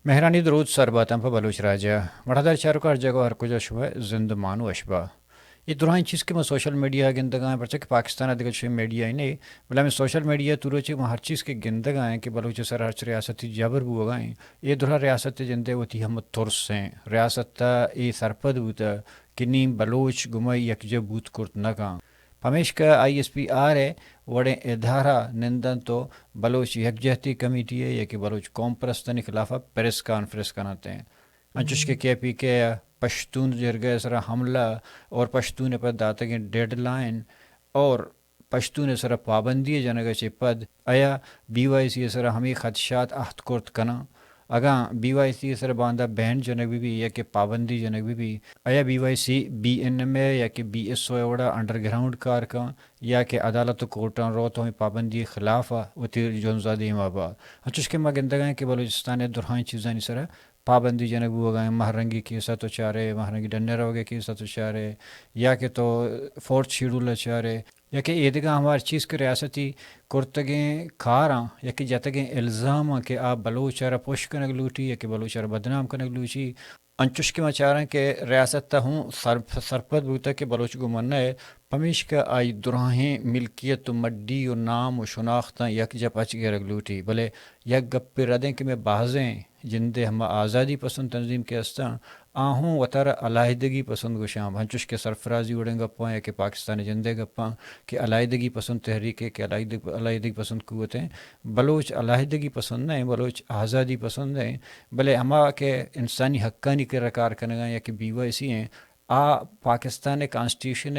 مهرانی درود سر باتم پا بلوچ راجع بڑا در چارو کار جگہ ہر کجا شبہ زند مانو اشبا یہ درائن چیز کے میں سوشل میڈیا گندگاہیں پرچہ کہ پاکستان دیگر شوی میڈیا ہی نہیں بلا میں سوشل میڈیا تو روچے میں ہر چیز کے گندگاہیں کہ بلوچ سر ہر ریاستی جابر بو گائیں یہ درہ ریاست جندے وہ تھی ہم ترس ہیں ریاست تا ای سرپد ہوتا کنی بلوچ گمائی یک بوت کرت نگاں ہمیش کا آئی ایس پی آر ہے وڑے ادارہ نندن تو بلوچ یکجہتی کمیٹی ہے یا کہ بلوچ قوم پرستانی خلاف پریس کانفرنس کناتے ہیں انچوش کے پی کے پشتون جرگہ سرا حملہ اور پشتون پر داتگیں ڈیڈ لائن اور پشتون سرا پابندی جنگہ چے پد آیا بی وائی سی سرا ہمیں خدشات احت کرت کنا اگاں بی وائی سی سر باندھا بین جنگ بھی یا کہ پابندی جنگ بھی آیا B Y C B N M A یا کہ بی ایس او وڑا انڈر گراؤنڈ کار کا یا کہ عدالت کورٹان رو تو ہمیں پابندی خلاف و تیر جونزادی مابا ہچوش کے مگندگاں کہ بلوچستان درہائیں چیزانی سر پابندی جنگ بھی ہوگائیں مہرنگی کی ساتھ چارے مہرنگی ڈنر ہوگے کی ساتھ چارے یا کہ تو فورتھ شیڈول چارے یا کہ عیدگاہ ہماری چیز کے ریاستی کرتگیں کھاراں یا کہ جتگیں الزام کہ آپ بلوچارا پوش کنگ لوٹی یا کہ بلوچارا بدنام کنگ لوٹی انچوش کے مچاریں کہ ریاست تا ہوں سرپد بوتا کہ بلوچ کو مننا ہے پمیش کا آئی دراہیں ملکیت و مڈی و نام و شناختاں یک جب اچ گرگ لوٹی بلے یک گپ پہ ردیں کہ میں بازیں جندے ہم آزادی پسند تنظیم کے استاں آہوں وطر علیحدگی پسند گوشام ہنچوش کے سرفرازی اڑیں گپاں یا کہ پاکستانی جندے گپاں کہ علیحدگی پسند تحریک ہے کہ علیحدگی پسند قوتیں بلوچ علیحدگی پسند نہیں بلوچ آزادی پسند ہیں بلے ہما کہ انسانی حقانی کے رکار کنگا یا کہ بی وائی سی ہیں پاکستان کانسٹیٹیوشن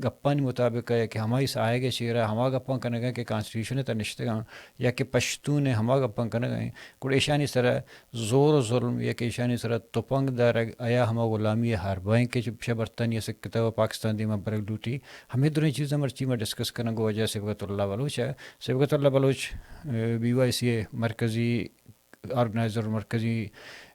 گپانی مطابق ہے کہ ہماری سائے گے چیرہ ہما گپاں کنگا کہ کانسٹیٹیوشن تا نشتگاں یا کہ پشتون ہما گپاں کنگا کوڑ ایشانی سر زور و ظلم یا کہ ایشانی سر تپنگ دارگ آیا ہما غلامی ہر بائیں کے شبرتن یا سکتا و پاکستان دیما برگ لوٹی ہمیں دونیں چیزیں مرچی میں ڈسکس کرنا گو وجہ سبقت اللہ بلوچ ہے سبقت اللہ بلوچ بی وائی سی مرکزی آرگنائزر مرکزی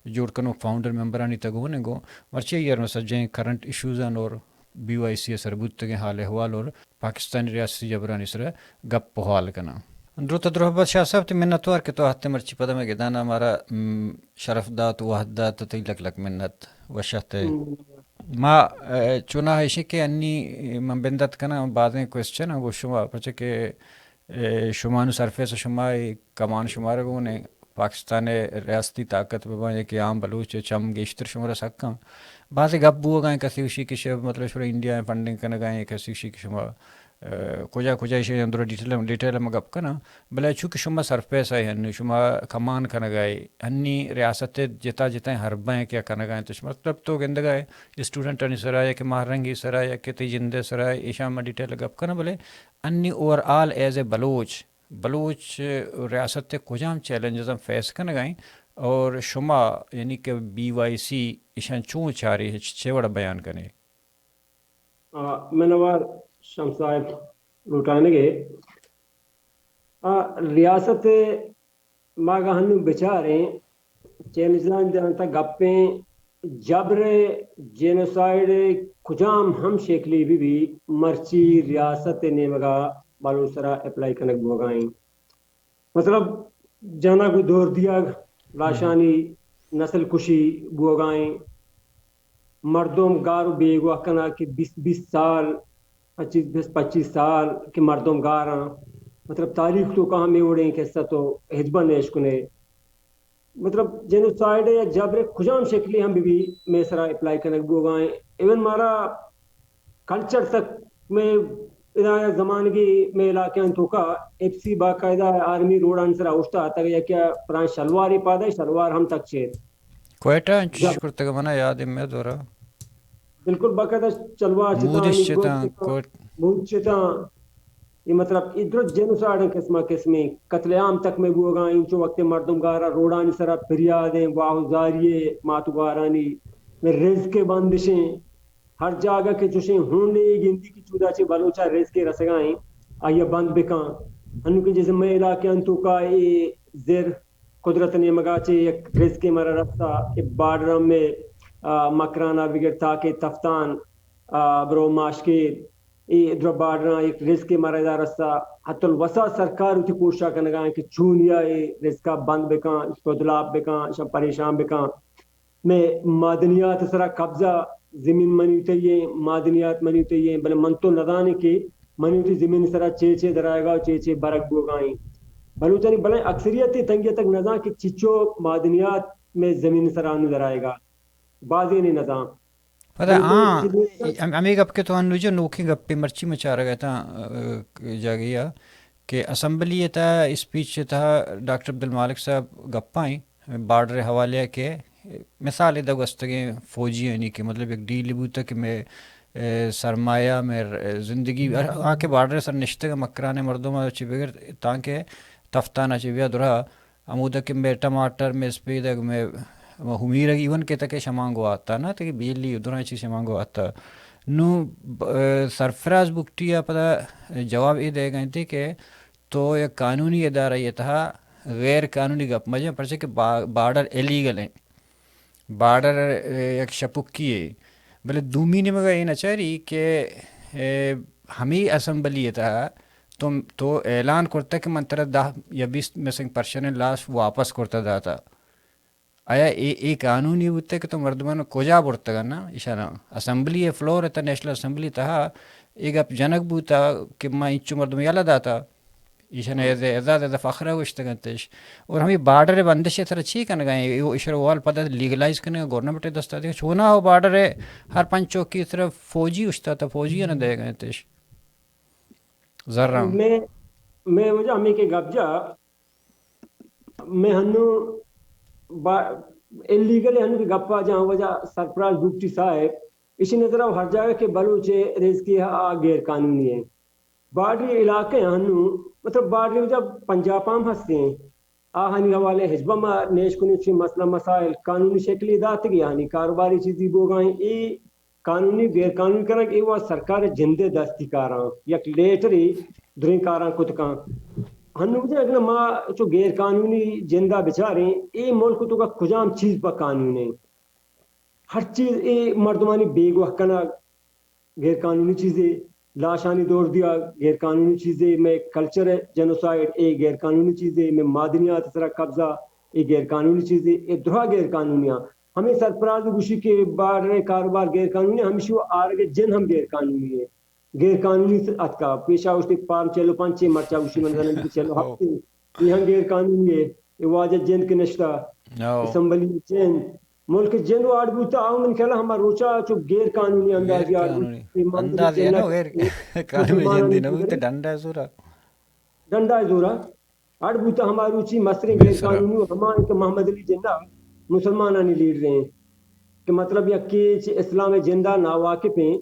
جوڑ کنو فاؤنڈر ممبرانی تگونے گو مرچے یار میں سجیں کرنٹ ایشوزان اور بی وائی سی سربوت تگیں حال احوال اور پاکستانی ریاستی جبرانی سر گپ پہوال کنا درو بد شاہ صاحب تی منتوار کہ تو ہتے مرچی پدہ میں گدانا ہمارا شرف دات وحد دات تی لک لک منت وشت ما چونا ہے کہ انی من بندت کنا بعدیں کوسچن وہ شما پچھے کہ شمانو سرفیس شما کمان شمار گونے پاکستان ریاستی طاقت ببا یہ کہ عام بلوچ چم گیشتر شمار سکاں بعض گپ بو گائیں کسی وشی کی شب مطلب شورا انڈیا میں فنڈنگ کرنے گائیں کسی وشی کی شما کجا شے اندر ڈیٹیل میں گپ کنا بلے چونکہ شما سرفیس ہے ہنی شما کمان کرنے گائے ہنی ریاست جتا ہربائیں کیا کرنے گائیں تو مطلب تو گندگائے اسٹوڈنٹ انی سرائے کہ مہرنگی سرائے کہ تی جندے سرائے ایشا میں ڈیٹیل گپ کنا بلے انی over all as a Baloch ریاست تے کجام چیلنجز ہم فیس کرنے گائیں اور شما یعنی کہ بی وائی سی ایشان چون چاری ہے چیوڑا بیان کرنے میں نوار شمس صاحب لوٹانے گئے ریاست ماگہنو بچاریں چیلنجان جانتا گپیں جبر جینوسائیڈ کجام ہم شکلی بھی مرچی ریاست نیمگا بالو سرا اپلائی کنک بوگائیں مطلب جانا کو دور دیا لاشانی نسل کشی بوگائیں مردم گارو بیگو اکنا کہ 20 سال 25 سال کہ مردم گاراں مطلب تاریخ تو کہاں میں اڑیں کیسا تو ہجبہ نیش کنے مطلب جینوسائیڈ یا جبر کجام شکلی ہم بھی میں سرا اپلائی کنک بوگائیں ایون مارا کلچر تک میں ادایا زمانگی میں علاقے تو کا ایف سی باقاعدہ آرمی روڈ انسرا اوشتا آتا گیا کیا پران شلواری پادے شلوار ہم تک چیر کوئٹہ انچ کرتے گا منا یاد میں دورا بالکل باقاعدہ شلوار مودش چتان مود چتان یہ مطلب ادھر جینوسائیڈ قسمیں قتل عام تک میں بوگا انچو وقت مردم گارا روڈانی سرا پریادیں واہو زاریے ماتو گارانی میں رزق کے بندشیں ہر جاگہ کے چوشیں ہونے گندی کی چودا چے بلوچا رزق کے رسگائیں آئیے بند بکان ہنو کے جیسے میں علاقے انتو کا یہ زیر قدرت نے مگا چے ایک رزق کے مرا رفتا کہ بارڈر میں مکرانا بگر تاکہ تفتان برو ماشکیر ادھر بارڈر ایک رزق مارا رسا حتی الوسا سرکار اتی کوشش کرنے گا کہ چونیا رزق بند بکان بدلاب بکان شب پریشان بکان میں معدنیات سرا قبضہ زمین منیتے یہ معدنیات منیتے یہ بلے من تو ندانے کے منیتے زمین سرا چیچے درائے گا چیچے برک بوگائیں بلوچانی بلے اکثریت تنگیہ تک نظام کہ چچو معدنیات میں زمین سرانو درائے گا بعضی نہیں نظام پتہ ہاں ہمیں گپ کے تو ان جو نوکھی گپ پہ مرچی میں چاہ رہا گیا تھا جا گیا کہ اسمبلی تھا اسپیچ تھا ڈاکٹر عبد المالک صاحب گپائیں بارڈر حوالے کے مثال ادھر گستگیں فوجی یعنی کہ مطلب ایک ڈیل بوتا کہ میں سرمایہ میں زندگی آ کے بارڈر سر نشتے کا مکرانے مردوں میں اچھی بغیر تاکہ تفتانہ چویا درا امودہ کہ میں ٹماٹر میں اسپیدہ میں ہمیر ایون کے تک شمانگو آتا نا تو بیلی ادھر چیز شمانگو آتا نو سرفراز بکٹیا پتہ جواب یہ دے گئے تھے کہ تو ایک قانونی ادارہ یہ تھا غیر قانونی گپ مجھے پرچے کہ بارڈر ایلیگل ہیں بارڈر ایک شپکی ہے بلے دومی نے مگا یہ نہ چاہی کہ ہمیں اسمبلی تھا تو اعلان کرتا کہ منترہ 10 یا 20% لاس واپس کرتا تھا آیا ای قانونی ہوتا ہے کہ تو مردمان کجا بڑھتا گا نا اشارہ اسمبلی فلور ہے نیشنل اسمبلی تھا ایک اب جنک بوتا کہ میں انچو مردم یالا داتا ایشان ازاد فخرہ وشتگنتش اور ہمیں بارڈر بندش طرح چی کرنے گئے اشارہ وال پتہ لیگلائز کرنے گا گورنمنٹ دستا دے چھونا ہو بارڈر ہے ہر پنچوں کی طرف فوجی اشتا تھا فوجی نہ دے گئے تش ذرہ میں وجہ ہمیں کہ گپ جا میں ہنو انلیگل ہنو کہ گپا جہاں وجہ سرفراز بکٹی صاحب اسی نظر ہر جگہ کہ بلوچے رزقی غیر قانونی ہے بارڈری علاقے ہنو مطلب بارڈری وجہ پنجابام ہستے ہیں آہانی حوالے حجبہ میں نیش کنی چی مسئلہ مسائل قانونی شکلی دات گیا ہنی کاروباری چیزی بوگائیں ای قانونی غیر قانونی کرنا کہ وہ سرکار جندے دستی کاراں یک لیٹری درین کاراں کتکاں ہنو مجھے اگر ماں جو غیر قانونی جندہ بچاریں اے ملک تو کا کجام چیز پا قانون ہے ہر چیز اے مردمانی بیگ وحکنا غیر قانونی چیزیں لاشانی دور دیا غیر قانونی چیزیں میں کلچر جنوسائڈ اے غیر قانونی چیزیں میں معدنیات سرا قبضہ اے غیر قانونی چیزیں اے درہ غیر قانونیاں ہمیں سرفراز گوشی کے بارے کاروبار غیر قانونی ہمیشہ وہ آرگے جن ہم غیر قانونی ہے غیر قانونی اتکا پیشہ اشتی پارم چلو پانچے مرچا گوشی منظرن بھی چلو ہفتے یہاں غیر قانونی ہے یہ واجہ جن کے نشتہ اسمبلی جن ملک جن واڑ بوتا آؤں من کہلا ہما روچا چو غیر قانونی اندازی آڑ بوتا اندازی ہے نا غیر قانونی جندی نا بوتا ڈنڈا ہے زورا ڈنڈا ہے زورا آڑ بوتا ہما روچی مصری غیر قانونی ہما ایک محمد علی جندہ مسلمانانی لیڈ رہے ہیں کہ مطلب یہ کہ اسلام جندہ ناواقف ہیں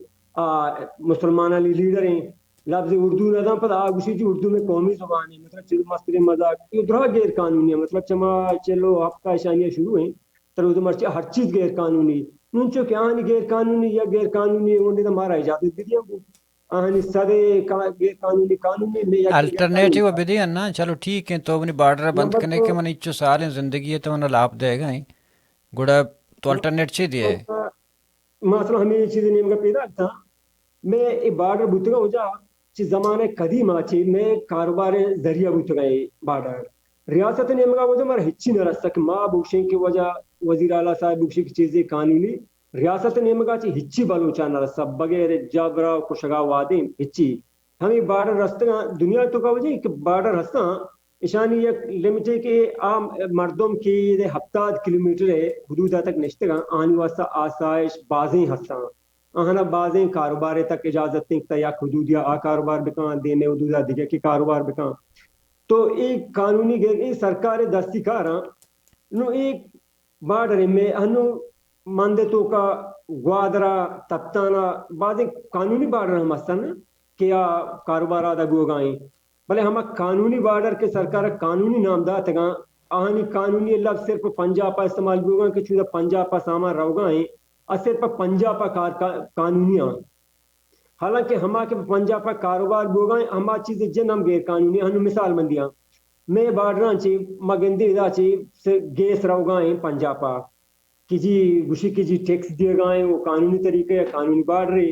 مسلمانانی لیڈر ہیں لفظ اردو نظام پتہ آگوشی جی اردو میں قومی زبان ہے مطلب چلو مصری مذاق یہ درہ غیر قانونی ہے مطلب چما چلو ہفتہ اشانیہ شروع ہیں تر مرچے ہر چیز غیر قانونی نونچو کہ آہنی غیر قانونی یا غیر قانونی انہیں ہمارا اجازت بھی دیا کو آہنی سدے غیر قانونی قانونی میں الٹرنیٹیو بھی دیا نا چلو ٹھیک ہے تو اپنی بارڈر بند کرنے کے من اچھو سال زندگی ہے تو انہیں لاپ دے گا گوڑا تو الٹرنیٹ چی دیا ہے مثلا ہمیں یہ چیزیں نیم کا پیدا تھا میں یہ بارڈر بوتگا ہو جا چی زمانے قدیم آچی میں کاروبار ذریعہ بوتگا ہے بارڈر ریاست نیم کا وجہ مارا ہچی نہ رستا کہ ماں بوشیں کی وجہ وزیر اعلیٰ صاحب بوشیں کی چیزیں قانونی ریاست نیم کا چی ہچی بلوچا نہ رستا بغیر جابرا کشگا وادیم ہچی ہمیں بارڈر رستا دنیا تو کا وجہ کہ بارڈر رستا اشانی یک لمٹ ہے کہ عام مردم کی ہفتاد کلومیٹر حدودہ تک نشتے گا آنی واسطہ آسائش بازیں ہستاں آہنا بازیں کاروبار تک اجازت تک تا یا حدودیا آ کاروبار بکان دینے حدودہ دیگه کی کاروبار بکان تو ایک قانونی گئے سرکار دستی کاراں نو ایک بارڈر میں ہنو مندے تو کا گوادرا تپتانا بازیں قانونی بارڈر ہم ہستاں کہ کاروبار آدھا گوگائیں بلے ہما قانونی بارڈر کے سرکار قانونی نامدات گا آہنی قانونی لفظ صرف پنجابا استعمال گوگا کہ چودہ پنجابا سامان روگا ہیں اور صرف پنجابا قانونی ہیں حالانکہ ہما کے پنجابا کاروبار گوگا ہیں ہما چیزیں جن ہم غیر قانونی ہیں ہنو مثال مندیاں میں بارڈران چی مگندی دا چی گیس روگا ہیں پنجابا کہ جی گوشی کی جی ٹیکس دیے گا ہیں وہ قانونی طریقے قانونی بارڈر ہے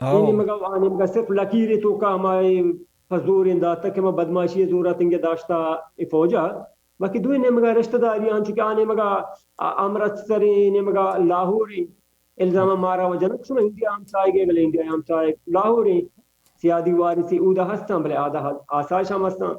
ini maga ani maga sirf lakiri to ka mai fazur inda tak ma badmashi zura tinge dashta ifoja baki due ne maga rishtedari an chuki ane maga amritsar ne maga lahore ilzama mara wajana shuna india am sai ge gale india am sai lahore siyadi warisi uda hastan bale ada asaish hamasta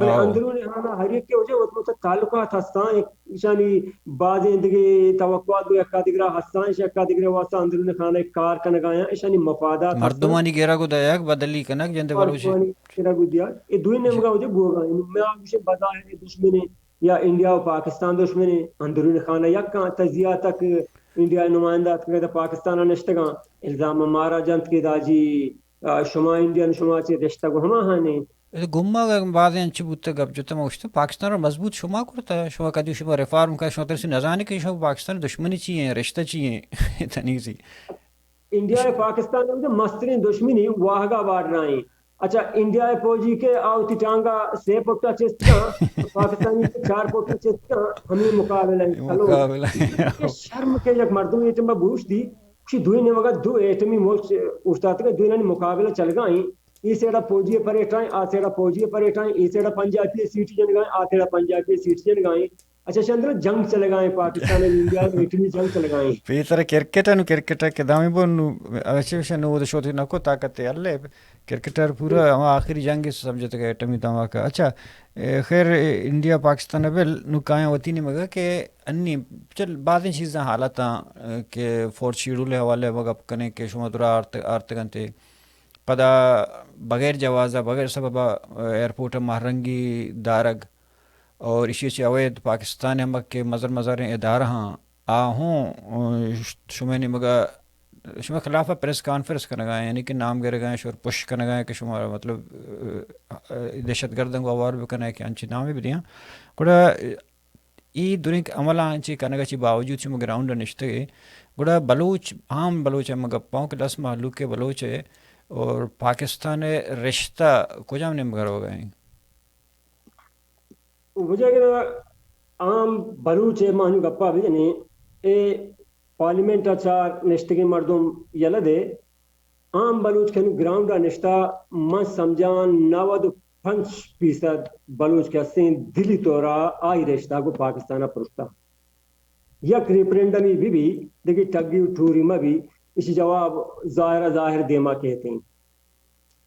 بل او اندرون هذا هريك وجه وتمت تعلقات هستان يعني بعض اندگی توقعات و یکادگرا هستان یکادگرا واسطه اندرون خانه کار کنگایا يعني مفادات هستان مردمانی گیرا کو دایاک بدلی کنک جنده اور بلوچی پانی تیرا گدیا یہ دوی نے مگا وجه گوگا میں آگوش بظاہر دشمن یا انڈیا و پاکستان دشمن اندرون خانه یک تجزیہ تک انڈیا نمائندات کہ پاکستان نشتگاں الزام مارا جنت کی داجی شما انڈین شما چی رشتہ کو ہما ہانے گمہ بعض انچ بوته گپ جته موشته پاکستان رو مضبوط شما کرتا شما کدی شما ریفارم کا شما ترسی نزانی که شما پاکستان دشمنی چیه رشته چیه تنیزی انڈیا پاکستان میں مسترین دشمنی واہگا باڑ رہے ہیں اچھا انڈیا فوجی کے آؤ تٹانگا سے پوٹا چستکا پاکستانی کے 4 پوٹا چستکا ہمیں مقابلہ ہے چلو مقابلہ یہ شرم کے یک مردم ایٹم با بوش دی کچھ دوئی نے مگا دو ایٹمی ملک استاد کے دوئی نے مقابلہ چل گئیں ای سیڑا فوجی پر اٹھائیں آ سیڑا فوجی پر اٹھائیں ای سیڑا پنجابی سیٹ جن گئیں آ سیڑا پنجابی سیٹ جن گئیں اچھا چندر جنگ چل گئے پاکستان انڈیا ایٹمی جنگ چل گئیں په دې طرح کرکټانو کرکټ کې دامي بونو اچھا نو د شوتی نکو طاقت الله کرکٹر پورا ہم آخری جنگ سمجھتے کہ ایٹمی دھماکہ اچھا خیر انڈیا پاکستان بل نو کائیں ہوتی نہیں مگا کہ انی چل بعض چیزیں حالت کہ فورٹ شیڈول حوالے وگپ کنے کہ شما درا آرتگنتے پدا بغیر جوازہ بغیر سببا ایئرپورٹ مہرنگی دارگ اور اسی سے اوید پاکستان ہم کے مزار ادارہ ہاں ہوں شما نے مگا شما خلاف پریس کانفرنس کرنا گئے یعنی کہ نام گرے گئے شور پش کرنا گئے کہ شما مطلب دہشت گردن کو اوار بھی کرنا ہے کہ انچی نامی بھی دیا گوڑا ای دنیا کے عملہ انچی کرنا گا چی باوجود چی مگا گراؤنڈ نشتے گئے گوڑا بلوچ عام بلوچ ہے مگا پاؤں کے 10 محلوق کے بلوچ ہے اور پاکستان رشتہ کجام نے مگر ہو گئے ہیں وجہ کہ عام بلوچ مانو گپا بھی جنے اے پارلیمنٹ اچار نشتگی مردم یلدے عام بلوچ کنو گراؤنڈ نشتا من سمجھان 95% بلوچ کے سین دلی طورا آئی رشتہ کو پاکستانہ پرشتا یک ریپرینڈمی بھی دیکھی ٹگی ٹھوری میں بھی اسی جواب ظاہر دیما کہتے ہیں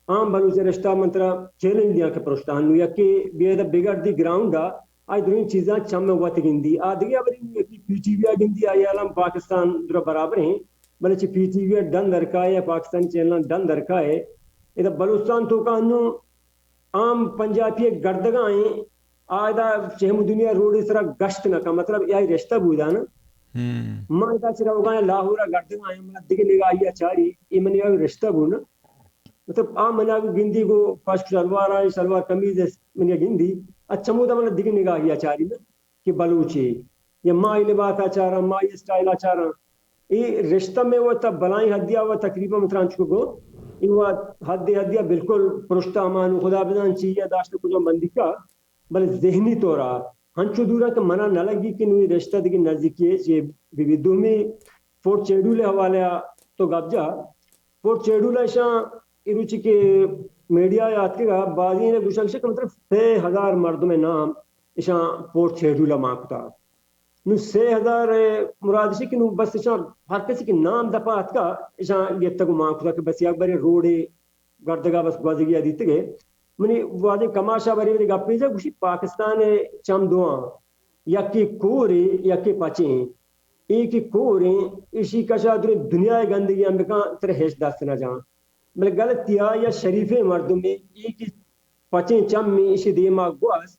عام بلوچ رشتہ منترا چیلنج دیا کہ پرشتان یا کہ بے بگڑ دی گراؤنڈ آج دنیا چیزاں چم وقت گندی آدھی ابری پی ٹی وی گندی آئی عالم پاکستان در برابر ہیں بلے چی پی ٹی وی ڈن درکائے یا پاکستانی چینل ڈن درکائے ادھر بلوچستان تو کا انو عام پنجابی گردگاہیں آدھا چہم دنیا روڈ اس طرح گشت نہ کا مطلب یہ رشتہ بودا نا ماں ادھا چرا ہوگا لاہورا گردگاہیں میں دیکھ نگاہی اچاری ایمنی آئی رشتہ بونا مطلب عام منیا کو گندی کو پاشک شلوار آئی شلوار کمیز منیا گندی اچھا مودا منہ دیکھ نگاہی اچاری نا کہ بلوچی یا مائی لباس اچارا مائی سٹائل اچارا یہ رشتہ میں وہ تب بلائیں حدیہ وہ تقریبا مترانچ کو یہ وہ حدیہ بالکل پرشتہ امانو خدا بدان چیئے داشت کجا مندی کا بل ذہنی طورا ہنچو دورا کہ منع نہ لگی کہ نوی رشتہ دیکھ نزدیکی ہے بی دومی فورٹ چیڈول حوالے تو گب جا فورٹ چیڈول شاہ ایروچی کے میڈیا یاد کے گا بازی نے گوشک کہ مطلب 6,000 مردم نام اشاں فورٹ چیڈول مانکتا نو 6,000 مرادشی کہ نو بس اشاں ہر کسی کے نام دپات کا اشاں یہ تک مانکتا کہ بس یک بری روڑے گردگا بس گوازی گیا دیتے گئے منی واضح کماشا بری بری گپی جا گوشی پاکستان چم دعا یکی کوری یکی پچیں ایک کوری اسی کشا دنیا گندگی امریکہ تر ہیش دست نہ جان بلکہ غلط تیا یا شریف مردم میں ایک پچیں چم میں اسی دیما گواز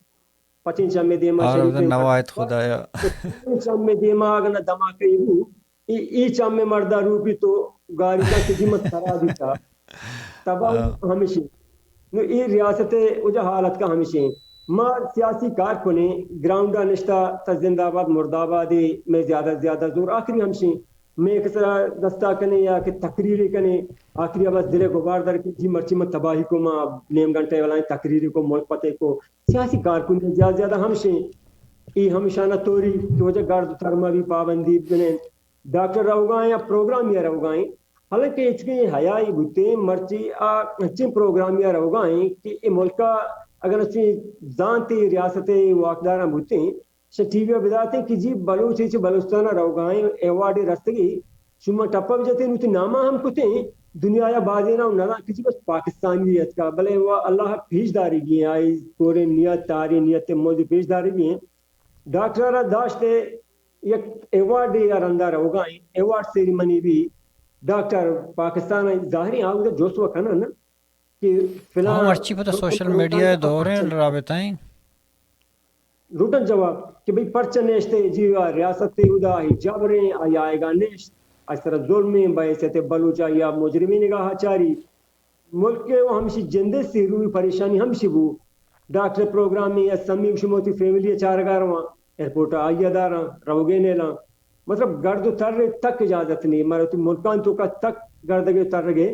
پچیں چم میں دیما اور شریف نوایت خدایا چم میں دیما اگر دما کئی ہو ای چم میں مردہ روپی تو گاری کا قیمت کرا دیتا تباہ ہمیشہ نو ای ریاست وجہ حالت کا ہمیشہ ما سیاسی کارکنیں گراؤنڈا نشتہ تزندہ آباد مرد آبادی میں زیادہ زور آخری ہمشیں میں کس طرح دستا کنے یا کہ تقریری کنے آخری آباد دلے کو بار در کی جی مرچی میں تباہی کو ماں نیم گھنٹے والائیں تقریری کو ملک پتے کو سیاسی کارکنیں زیادہ ہمشیں ای ہمیشانہ توری تو وجہ گارد ترما بھی پابندی بنے ڈاکٹر رہو گائیں یا پروگرامیہ رہو گائیں حالانکہ اچھے حیائی بھتے مرچی اچھے پروگرامیہ رہو گائیں کہ یہ ملکہ اگر اچھے زانتی ریاست واقدارہ بھتے ہیں ٹی وی بداتے ہیں کہ جی بلوچ بلوچستانہ رہو گائیں ایوارڈ رستگی شما ٹپا بھی جاتے ہیں ناما ہم کتے ہیں دنیا یا بازی نہ نہ کسی بس پاکستانیت کا بلے وہ اللہ پیش داری گی آئی پورے نیت تاری نیت موجود پیش داری گی ہیں ڈاکٹر داشتے یک ایوارڈ یار اندر ہوگا ایوارڈ سیریمنی بھی ڈاکٹر پاکستان ظاہری آؤ جو سو کنا نا کہ فلاں ہاں مرچی پتہ سوشل میڈیا دور ہیں رابطائیں روٹن جواب کہ بھئی پرچہ نیشتے جیوا ریاست ادا ہی جبریں آیا آئے گا نیشت اس طرح ظلمیں باعثت بلوچا یا مجرمی نگاہ چاری ملک کے وہ ہمشی جندے سے روی پریشانی ہمشی بو ڈاکٹر پروگرام میں یا سمی شموتی فیملی چارگار وہاں ایئرپورٹ آئیہ دارا روگے نیلا مطلب گرد تر تک اجازت نہیں مرا ملکان تو کا تک گردگے تر گے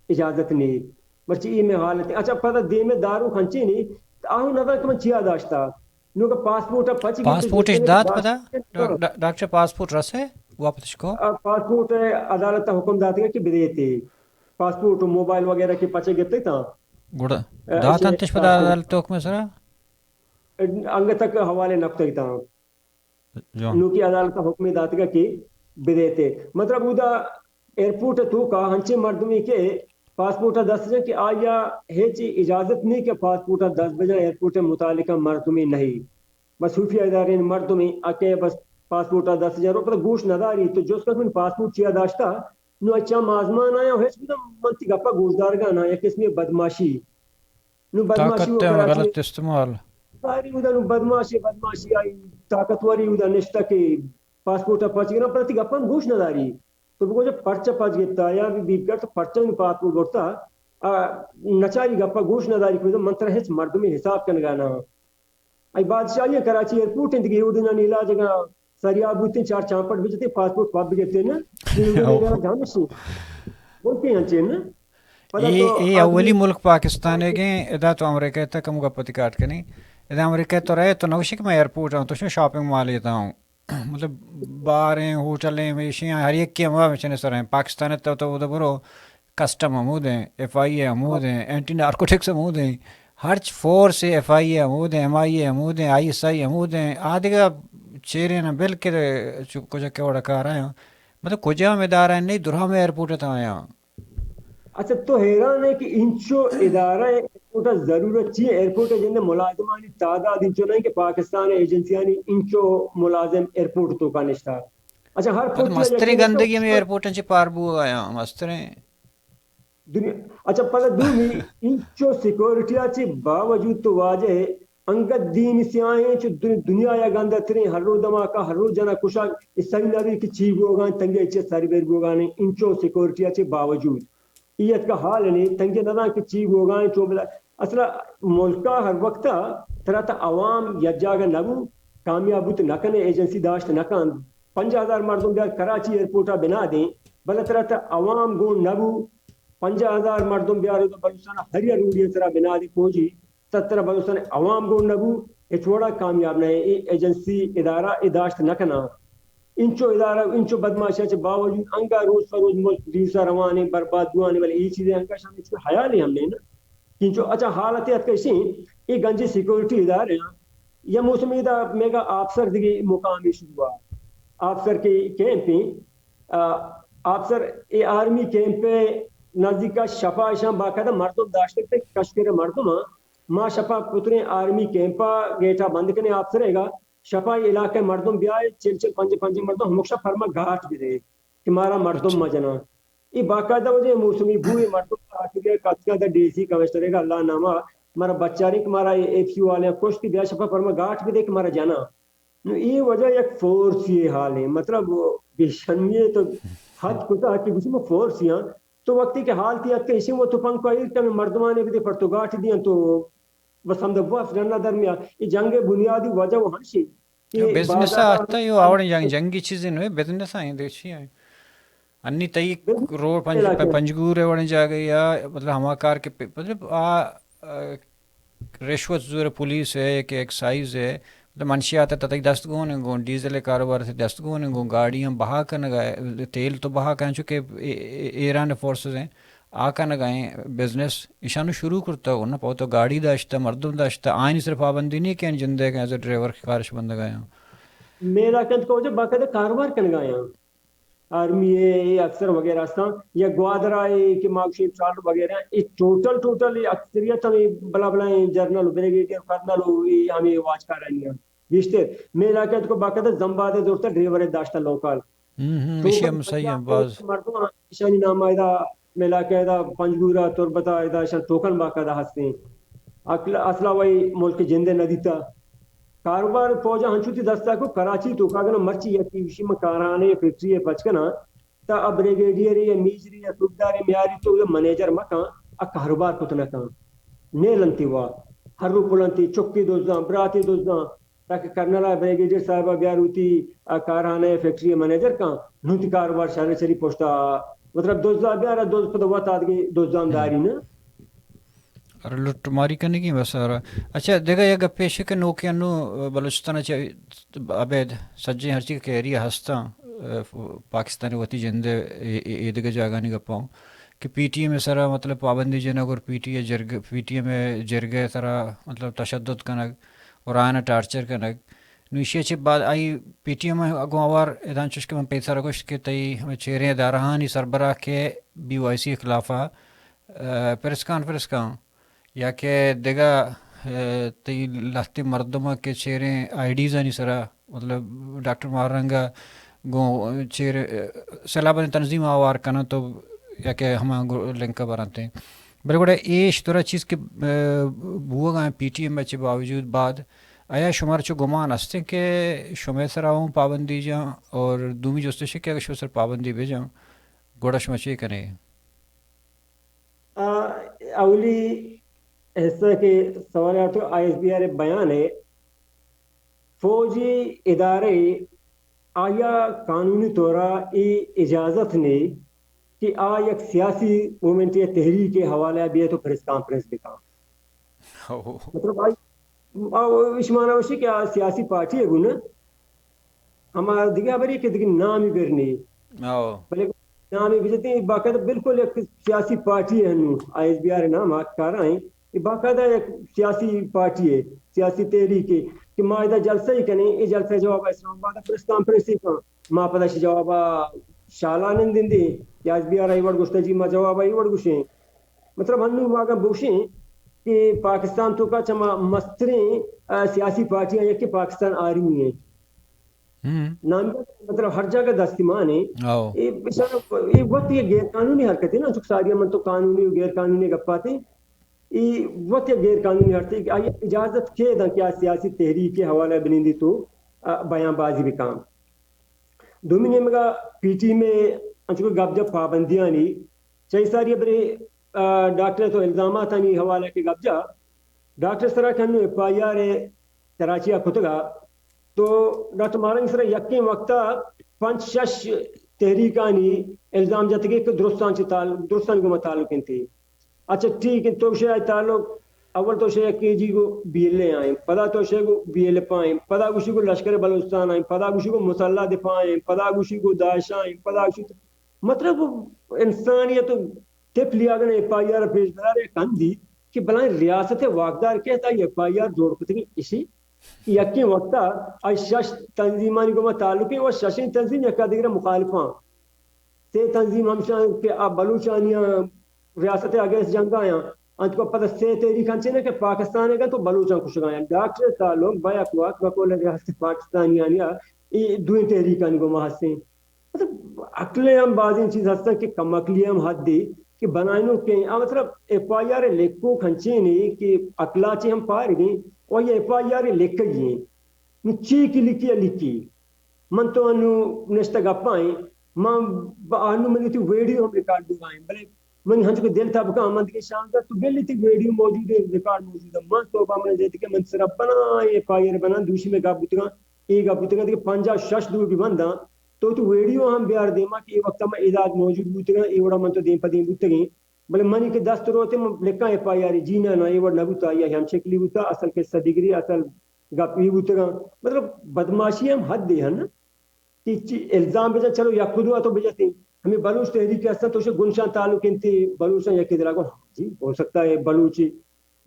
اجازت نہیں مرچی ای میں حالت اچھا پتہ دے میں دارو کھنچی نہیں آہو نظر کہ من چیا داشتا نو کا پاسپورٹ پچ گئی پاسپورٹ دات پتہ ڈاکٹر پاسپورٹ رسے واپس کو پاسپورٹ عدالت حکم داتی ہے کہ بدیتے پاسپورٹ موبائل وغیرہ کے پچے گتے تھا گڑا دات انتش پتہ عدالت حکم سرا انگ تک حوالے نکتے تھا نو کی عدالت حکم داتی ہے کہ بدیتے مطلب ادا ایئرپورٹ تو کا ہنچے مردمی کے پاسپورٹ دس جائے کہ آیا ہیچی اجازت نہیں کہ پاسپورٹ 10 بجے ایئرپورٹ متعلقہ مردمی نہیں بس صوفیہ ادارے مردمی اکے بس پاسپورٹ 10,000 روپے گوش نداری تو جو اس کا پاسپورٹ چیا داشتا نو اچھا مازمان آیا ہیچ بھی منتی گپا گوشدار گانا یا کس میں بدماشی نو بدماشی طاقت غلط استعمال ساری ادا نو بدماشی آئی طاقتوری ادا نشتا کہ پاسپورٹ پچ گنا پرتی گپا گوش نداری تو وہ جو پرچہ پچ گتا یا بھی بیپ کر تو پرچہ میں پاسپورٹ گوشتا نچاری گپا گوش نداری کو منتر ہیچ مردمی حساب کن گانا ای بادشاہی کراچی ایئرپورٹ اندگی اودنا نیلا جگہ سریاب ہوتے 4 چامپٹ بجتے پاسپورٹ پاپ بگتے نا یہ جانشی بولتے ہیں چین نا یہ اولی ملک پاکستان ہے گئے ادا تو امریکہ تک کم کا پتی کاٹ کے نہیں ادا امریکہ تو رہے تو نوشک میں ایئرپورٹ ہوں تو اس میں شاپنگ مال لیتا ہوں مطلب باریں ہوٹلیں ویشیاں ہر ایک کی ہمارا بچنے سر ہیں پاکستان تو ادھر برو کسٹم عمود ہیں ایف آئی اے عمود ہیں اینٹی نارکوٹکس عمود ہیں ہر فورس ایف آئی اے عمود ہیں ایم آئی اے عمود ہیں آئی ایس آئی عمود ہیں آدھے کا چہرے نا بل کے کچھ کیا کار آیا مطلب کجا میں دار ہیں نہیں درہ میں ایئرپورٹ تھا آیا اچھا تو حیران ہے کہ انچو ادارہ ایئرپورٹ ضرورت چاہیے ایئرپورٹ جن ملازمانی تعداد انچو نہیں کہ پاکستان ایجنسیانی انچو ملازم ایئرپورٹ تو کا نشتا اچھا ہر مستری گندگی میں ایئرپورٹ انچے پاربو آیا مستریں دنیا اچھا پتہ دومی انچو سیکورٹی اچھی باوجود تو واجہ ہے انگت دین سے آئیں چو دنیا یا گندہ ترین ہر رو دماغا ہر رو جنا کشا اس ساری نبی کی چیب ہوگا تنگے اچھے ساری بیر ہوگا انچو سیکورٹی اچھی باوجود ایت کا حال نہیں تنگے ندا کی چیب ہوگا چو بلا اصلا ملکہ ہر وقتا طرح تا عوام یا جاگا نبو کامیابوت نکنے ایجنسی داشت نکن 50,000 مردم بیار کراچی ایئرپورٹا بنا دیں بلا طرح تا عوام گون نبو 50,000 مردم بیارے تو بلوچستان ہریا روڈی طرح بنا دی پہنچی 70 بلوچستان عوام گون نبو چھوڑا کامیاب نہیں ایجنسی ادارہ اداشت نکنا انچو ادارہ انچو بدماشی کے باوجود انگا روز فروز ملک ریسا روانے برباد دوانے والے یہ چیزیں انگا شامل اس میں حیال ہی ہم نے نا کنچو اچھا حالت ہے کیسی یہ گنجی سیکورٹی ادارے ہیں یا موسمی دا میگا آفسر دیگی مقامی شروع آفسر کے کیمپ پہ آفسر اے آرمی کیمپ پہ نزدیک کا شفا شام باقاعدہ مردم داشتے تھے کشمیر مردم ماں شفا پتریں آرمی کیمپا گیٹا بند کرنے آفسر ہے گا شفا علاقے مردم بیائے چل پنجے مردم ہمکشا فرما گھاٹ بھی رہے کہ مارا مردم مجنا یہ باقاعدہ وجہ موسمی بوئے مردم آتی گئے کتکا دا ڈی سی کمشنر ہے گا اللہ نامہ مارا بچہ رہی کہ مارا ایف سی والے خوش کی بیا شفا فرما گھاٹ بھی دے کہ مارا جانا یہ وجہ ایک فورس یہ حال ہے مطلب بیشنیے تو حد کتا کہ کسی میں فورس یہاں تو وقتی کے حال تھی کہ اسی وہ تو پنک کو ایک مردمانے بھی دے پر تو گاٹ دیا تو بس ہم دبوا جنہ درمیان یہ جنگ بنیادی وجہ وہ ہنشی بزنس آتا ہے یہ آوڑ جنگی چیزیں نوے بزنس آئیں دیکھیں ہیں انی تئی روڈ پنجگور ہے وڑیں جا گئی یا مطلب ہما کار کے مطلب رشوت زور پولیس ہے کہ ایکسائز ہے مطلب منشیات ہے تتائی دستگون ہیں گون ڈیزل کاروبار سے دستگون ہیں گون گاڑیاں بہا کر نگائے تیل تو بہا کریں چونکہ ایران فورسز ہیں آکا نگائیں بزنس ایشانو شروع کرتا ہو نا پاو تو گاڑی داشتا مردم داشتا آئین صرف پابندی نہیں کہ جندے کہ ایز اے ڈرائیور کی خارش بند گئے ہیں میرا کند کو جو باقاعدہ کاروبار کن گئے ہیں آرمی ہے افسر وغیرہ ہستان یا گوادرا ہے کہ ماگشیم سال وغیرہ یہ ٹوٹل اکثریت ہمیں بلا بلا جرنل بریگیڈیئر کرنل ہمیں واچ کر رہی ہیں بیشتر میں علاقے کو باقاعدہ زمباد دور تک ڈریور داشتہ لوکل اشی ہم صحیح ہیں بعض مردم شانی نام آئدہ میں علاقے دا پنجگورا تربتا آئدہ شان ٹوکن باقاعدہ ہستے ہیں اصلا وہی ملک جندے ندیتا کاروبار فوجا ہنچوتی دستا کو کراچی تو کاغنا مرچی یا کیوشی میں کارانے فیکٹری پچکنا تا اب بریگیڈیئر یا میجری یا تبدار میاری تو منیجر مکان ا کاروبار کتنا کام نیلنتی وا ہر رو پلنتی چکی دوزدان براتی دوزدان تاکہ کرنلا بریگیڈیئر صاحبہ بیاروتی کارانے فیکٹری منیجر کان نوتی کاروبار شانے چری پوشتا مطلب دوزدان بیارا دوز پتہ وقت آدگی دوزدان داری نا اور لٹ ماری کرنے کی بس اور اچھا دیکھا یہ گپے شک نوکیا نو بلوچستان عبید سجے ہر چیز کے ایریا ہستا پاکستانی وتی جندے عید کے جاگا نہیں گپاؤں کہ پی ٹی اے میں سرا مطلب پابندی جنگ اور پی ٹی اے میں جرگے سرا مطلب تشدد کنگ اور آنا ٹارچر کنگ نوشی چھ بعد آئی پی ٹی اے میں اگو آوار ادان چشکے میں پیسہ رگوش کے تئی ہمیں چہرے دارہانی سربراہ کے بی وائی سی خلافہ پرسکان یا کہ دیگا تی لختی مردمہ کے چہرے آئی ڈیز آنی سرا مطلب ڈاکٹر مہارنگا گو چہرے سیلابانی تنظیم آوار کنا تو یا کہ ہم لنکا بناتے ہیں بڑے بڑے ایش طرح چیز کے بھوگا گئے پی ٹی ایم میں باوجود بعد آیا شمار چو گمان ہستے کہ شمع سر آؤں پابندی جاں اور دومی جوستش کہ اگر شو سر پابندی بھی جاں گوڑا شما چیئے کنے اولی حصہ کے سوالات تو آئی ایس بی آر بیان ہے فوجی ادارے آیا قانونی طورا اجازت نے کہ ایک سیاسی مومنٹ یا تحریک کے حوالہ بھی ہے تو پریس کانفرنس بھی کام مطلب اس معنی ہوشی کہ سیاسی پارٹی ہے گنا ہمارا دیگا بری کہ دیگا نام ہی برنی بلے نام ہی بجتے باقاعدہ بالکل ایک سیاسی پارٹی ہے آئی ایس بی آر نام کار رہے ہیں یہ باقاعدہ ایک سیاسی پارٹی ہے سیاسی تحریک ہے کہ معاہدہ جلسہ ہی کریں یہ جلسہ جواب اسلام آباد پریس کانفرنس ہی کہاں ماں پتہ جواب شالانن دن دی یا ایس بی آر آئی وڑ گشتہ جی ماں جواب آئی وڑ گشیں مطلب ہنو واگا بوشیں کہ پاکستان تو کا چما مستریں سیاسی پارٹیاں یہ کہ پاکستان آ رہی ہیں نام مطلب ہر جگہ دستمان ہے یہ وقت یہ غیر قانونی حرکت ہے نا چک ساریہ من تو قانونی و غیر قانونی گپاتے یہ وقت یہ غیر قانونی حرکت ہے کہ آئی اجازت کے دا کیا سیاسی تحریک کے حوالہ بنیندی تو بیان بازی بھی کام دومینی مگا پی ٹی میں انچکو گپ جب پابندیاں نہیں چاہی ساری برے ڈاکٹر تو الزامات نہیں حوالہ کے گپ جا ڈاکٹر سرا کنو ایف آئی آر کراچی کتگا تو ڈاکٹر مارنگ سرا یقین وقتا 5-6 تحریکانی الزام جاتے کہ درستان کو تعلق انتی اچھا ٹھیک ہے تو شاید تعلق اول تو شاید کے جی کو بی ایل اے آئیں پدا تو شاید کو بی ایل اے پائیں پدا گوشی کو لشکر بلوچستان آئیں پدا گوشی کو مسلح دفاع آئیں پدا گوشی کو داعش آئیں پدا گوشی مطلب انسانیت ٹپ لیا گنا ایف آئی آر پیش برارے کندی کہ بلائیں ریاست واقدار کہتا ہے ایف آئی آر جوڑ کتنی اسی یقین وقتا آئی شش تنظیمانی کو تعلق ہے وہ ششین تنظیم یکا دیگر مخالفاں تے تنظیم ہمشان کہ آپ بلوچانیاں ریاست اگینسٹ جنگ آیاں انت کو پتہ سے تحریک ہنچے نے کہ پاکستان ہے تو بلوچاں کچھ گایا ڈاکٹر تعلق بیک وقت بقول ریاست پاکستانیاں یہ دوئی تحریکانی کو محسن مطلب عقلے ہم بعضی چیز ہستا کہ کم عقلی ہم حد دی کہ بنائنو کہ مطلب ایف آئی آر لکھو کھنچے نہیں کہ عقلا چے ہم پار گئیں اور یہ ایف آئی آر لکھ گئیں نو چی کی لکھی من تو انو نشتہ گپائیں من انو منی تو ویڈیو ہم ریکارڈ دوائیں بلے من ہنچ کو دل تھا بکا من دیکھے شام دا تو گلی تھی ویڈیو موجود ہے ریکارڈ موجود ہے من تو با من دیتے کہ من صرف بنا ایف آئی آر بنا دوشی میں گپ بتگا ایک گپ بتگا دیکھے 50-60 دو بھی بندہ تو ویڈیو ہم بیار دیما کہ یہ وقت میں اعداد موجود بوتگا یہ وڑا من تو دین پدین بوتگیں بلے منی کے 10 روتے لکھا ایف آئی آر جینا نا یہ وڑ نبوتا یا ہم شکلی بوتا اصل کے صدیگری اصل گپی بوتگا مطلب بدماشی ہم حد دے ہیں نا کہ الزام بجا چلو یا خودوا تو بجاتے ہیں ہمیں بلوچ تحریک کے اصلا تو اسے گنشان تعلق انتی بلوچاں یکی دلاغو جی ہو سکتا ہے بلوچی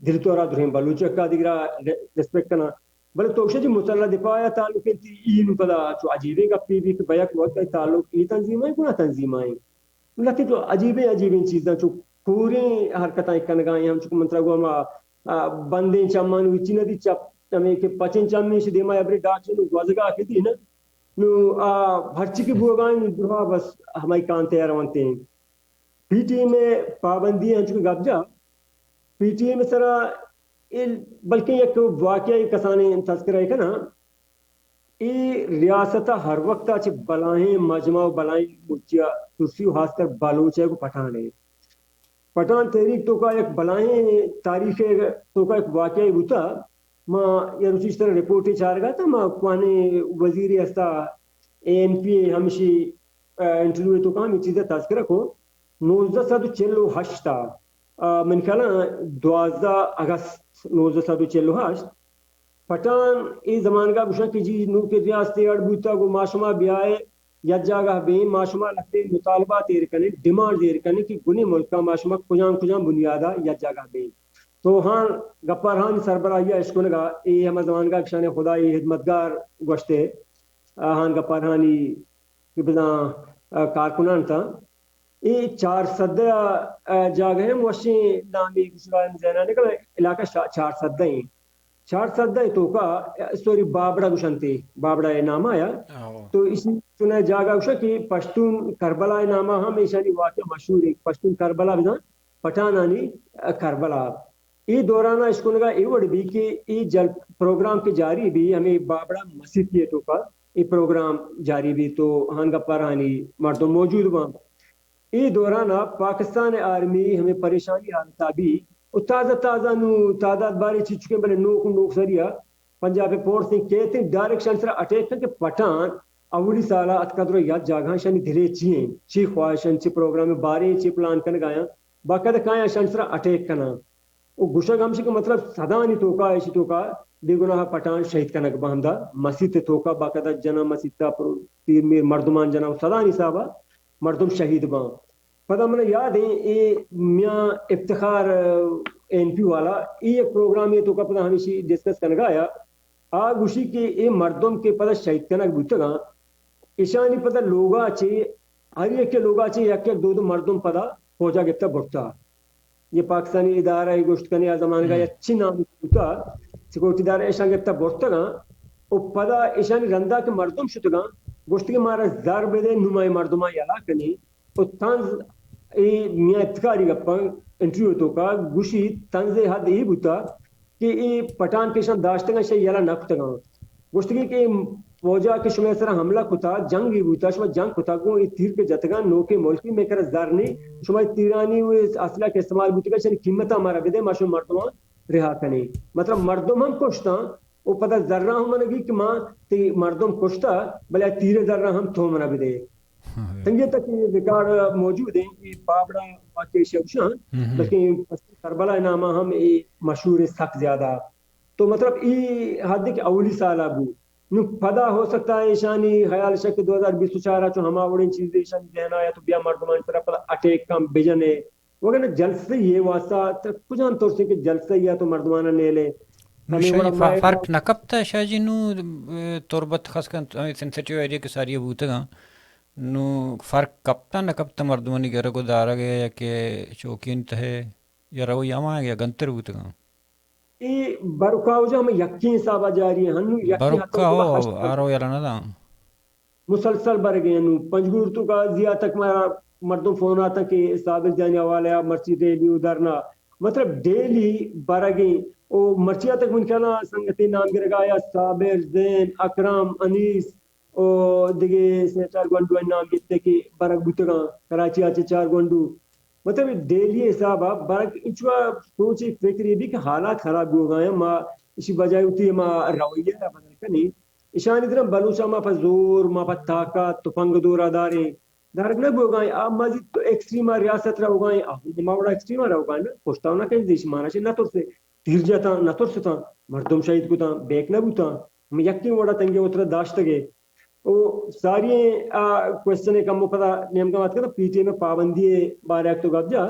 دل تو رہا درہیں بلوچ کا دیگرہ ریسپیکٹ کرنا بل توشہ جی مسلح دفاع تعلق تی این پدا چو عجیبیں گپی بھی کہ بیک وقت تعلق ای تنظیم ہے گنا تنظیم آئیں لیکن تو عجیبیں چیزاں چو پورے حرکتیں کنگائیں ہم چکو منترا گو ہما بندیں چمان وچی ندی چپ ہمیں کہ پچن چمی سے دیما ابری ڈاکچے نو گوزگا کی دی نا نو ہرچی کی بوگائیں درہا بس ہمائی کانتے روانتے ہیں پی ٹی اے میں پابندی ہیں چکو گب جا پی ٹی اے میں سرا بلکہ ایک واقعی کسانے تذکرہ ہے کہ نا ای ریاستہ ہر وقت چھ بلائیں مجمع بلائیں مجھیا ترسی خاص کر بلوچ ہے کو پٹھان ہے پٹھان تحریک تو کا ایک بلائیں تاریخ تو کا ایک واقعی ہوتا ما یہ روچی اس طرح رپورٹی چار گا تھا ما کوانے وزیر استا اے این پی اے ہمشی انٹرویو تو کام یہ چیزیں تذکرہ کو 1948 تا من خیال 12 اگست 1948 پٹھان ای زمان کا گوشا کہ جی نو کے ریاستی اڑ بوتا کو معاشمہ بیائے یا جاگہ بین معاشمہ لگتے مطالبات دیر کرنے ڈیمانڈ دیر کرنے کہ گنی ملک کا معاشمہ کجام بنیادہ یا جاگہ بین تو ہاں گپار ہاں سربراہی اشکنگا ای ہم زمان کا کشان خدا ای خدمتگار گوشتے ہاں گپار ہانی کہ بزاں کارکنان تھا ای 400 جاگہ ہیں موشی نامی گسرائن زینہ نکل علاقہ 400 ہیں 400 تو کا سوری بابڑا گشنتے بابڑا نام آیا تو اسی سنا جاگا گشا کہ پشتون کربلا نامہ ہم ایشانی واقع مشہور ہے پشتون کربلا بنا پٹھانانی کربلا ای دورانہ اس کو لگا ایوڑ بھی کہ ای جل پروگرام کے جاری بھی ہمیں بابڑا مسجد کیے تو کا ای پروگرام جاری بھی تو ہنگا پرانی مردم موجود وہاں ای دورانہ پاکستان آرمی ہمیں پریشانی حالتا بھی تازہ نو تعداد باری چی چکے بلے نوک سریا پنجاب فورس نے کہتے ہیں ڈائریکشن سر اٹیک کر کے پٹھان اولی سالہ اتقدر یاد جاگاں شانی دھلے چیئیں چی خواہشن چی پروگرام بارے چی پلان کن گایا باقاعدہ کائیں شان سر اٹیک کنا وہ گوشہ گامشی کا مطلب صدانی توکا ایسی توکا بے گناہ پٹھان شہید کنک باندھا مسجد توکا باقاعدہ جنا مسجد تا تیر میر مردمان جنا صدانی صاحبہ مردم شہید بان پتہ مجھے یاد ہے یہ میاں افتخار این پی والا یہ ایک پروگرام یہ تو کا پتہ ہمیشہ ڈسکس کرنے گایا گوشی کہ یہ مردم کے پتہ شہید کنک بوتا گا ایشانی پتہ لوگا چے ہر ایک کے لوگا چے یک دو مردم پتہ ہو جا گفتا بڑھتا یہ پاکستانی ادارہ گوشت کرنے یا زمان کا یہ اچھی نام بوتا سیکورٹی ادارہ ایشان گفتا بڑھتا گا اور پتہ ایشانی رندہ کے مردم شتا گا گوشت کے مارا زار بدے نمائی مردمہ یلا کنی اور تنز میاں اتکاری گپا انٹرویو تو کا گوشی تنز حد یہ بوتا کہ یہ پٹھان پیشان داشتگا شاہ یلا نکتگا گوشتگی کہ فوجا کے شما سرا حملہ کتا جنگ ہی بوتا شما جنگ کتا گو یہ تیر کے جتگا نوکے ملکی میں کر زارنی شما تیرانی ہوئے اصلہ کے استعمال بوتا شما قیمتہ ہمارا بدے ماشو مردمان رہا کنی مطلب مردم ہم کشتا وہ پتہ ذرہ ہم منگی کہ ماں تی مردم کشتا بلے تیر ذرہ ہم تو منا بدے سنگے تک یہ ریکارڈ موجود ہیں کہ بابڑا واقعی شوشان بلکہ کربلا نامہ ہم مشہور سخت زیادہ تو مطلب ای حد کہ اولی سالہ بو نو پدا ہو سکتا ہے ایشانی خیال شک 2024 چو ہما وڑین چیزیں ایشانی ذہن آیا تو بیا مردمان پر پدا اٹیک کم بجنے وگرنہ جلسے یہ واسطہ کجان طور سے کہ جلسے یا تو مردمانہ نیلے فرق نکبتا شاہ جی نو تربت خاص کن سینسیٹیو ایریا کے ساری بوتا گا نو فرق کبتا نکبتا مردمانی گرہ کو دارا گیا یا کہ چوکین تہے یا رو یاما گیا گنتر بوتا گا ای برکاو جو ہمیں یقین صاحبہ جاری ہیں ہنو یقین برکاو آرو یا لنا دا مسلسل بر گئے نو پنجگور تو کا زیادہ تک مردم فون آتا کہ صابر جانے والا مرچی ڈیلی ادھرنا مطلب ڈیلی بر گئے او مرچیہ تک من کہنا سنگتی نام گر گایا صابر زین اکرام انیس او دیگے سے 4 گونڈو نام گیتے کہ برک بوتگاں کراچی آچے 4 گونڈو مطلب ڈیلی حساب آپ برک اچھوا سوچی فکری بھی کہ حالات خراب ہو گئے ہیں ما اسی بجائے ہوتی ہے ما رویہ ہے بدل کنی اشانی درم بلوچا ما پا زور ما پا طاقت تفنگ دورا دارے دارک نہ ہو گئے آپ مزید تو ایکسٹریما ریاست رہو گئے آپ ما بڑا ایکسٹریما رہو گئے نا پوچھتا ہونا کہیں دیش مانا چاہیے نہ طور سے تیر جاتا نہ طور سے تھا مردم شہید کو تھا بیک نہ بوتا میں یقین وڑا تنگے اترا داشت گئے وہ ساری کوشچن کم پتہ نیم کا بات کرتا پی ٹی اے میں پابندی بارے تو گب جا